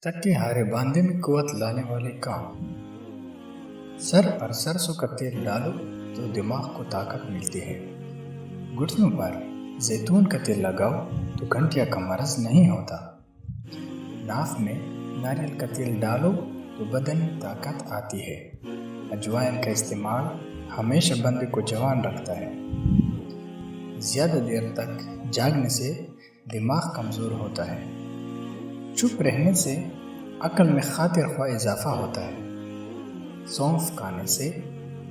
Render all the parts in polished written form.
تکے ہارے باندھے میں قوت لانے والے کام۔ سر پر سرسوں کا تیل ڈالو تو دماغ کو طاقت ملتی ہے۔ گھٹنوں پر زیتون کا تیل لگاؤ تو گھنٹیا کا مرض نہیں ہوتا۔ ناف میں ناریل کا تیل ڈالو تو بدن میں طاقت آتی ہے۔ اجوائن کا استعمال ہمیشہ بندے کو جوان رکھتا ہے۔ زیادہ دیر تک جاگنے سے دماغ کمزور ہوتا ہے۔ چپ رہنے سے عقل میں خاطر خواہ اضافہ ہوتا ہے۔ سونف کھانے سے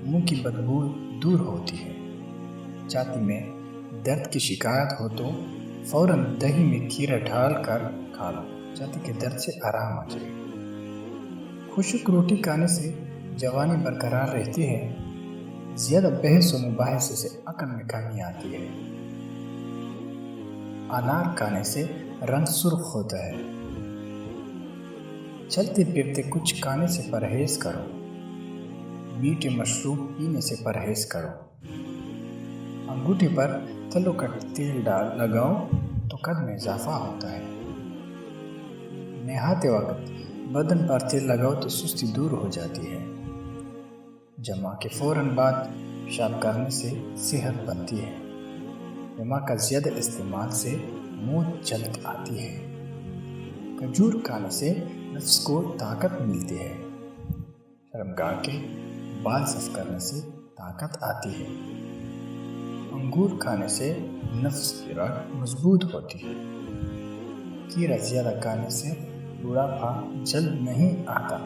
منہ کی بدبو دور ہوتی ہے۔ چھاتی میں درد کی شکایت ہو تو فوراً دہی میں کھیرا ڈال کر کھا لو، چھاتی کے درد سے آرام آ جائے۔ خشک روٹی کھانے سے جوانی برقرار رہتی ہے۔ زیادہ بحث و مباحثے سے عقل میں کمی آتی ہے۔ انار کھانے سے رنگ سرخ ہوتا ہے۔ چلتے پھرتے کچھ کھانے سے پرہیز کرو۔ میٹھے مشروب پینے سے پرہیز کرو۔ انگوٹھی پر تلوں کا تیل لگاؤ تو قد میں اضافہ ہوتا ہے۔ نہاتے وقت بدن پر تیل لگاؤ تو سستی دور ہو جاتی ہے۔ جمع کے فوراً بعد پیشاب کرنے سے صحت بنتی ہے۔ نمک کا زیادہ استعمال سے موت جلد آتی ہے۔ کھجور کھانے سے نفس کو طاقت ملتی ہے۔ شرمگاہ کے بال صاف کرنے سے طاقت آتی ہے۔ انگور کھانے سے نفس کی رگ مضبوط ہوتی ہے۔ کھیرا زیادہ کھانے سے بڑھاپا جلد نہیں آتا۔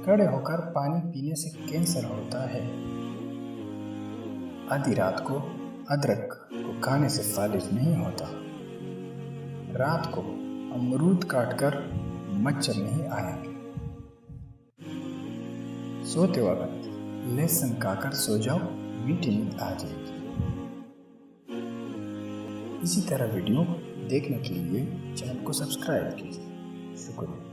کھڑے ہو کر پانی پینے سے کینسر ہوتا ہے۔ آدھی رات کو ادرک کو کھانے سے فالج نہیں ہوتا۔ رات کو امرود کاٹ کر مچھر نہیں آئیں گے۔ سوتے وقت لہسن کھا کر سو جاؤ، میٹھی نیند آ جائے گی۔ اسی طرح ویڈیو دیکھنے کے لیے چینل کو سبسکرائب کیجیے۔ شکریہ۔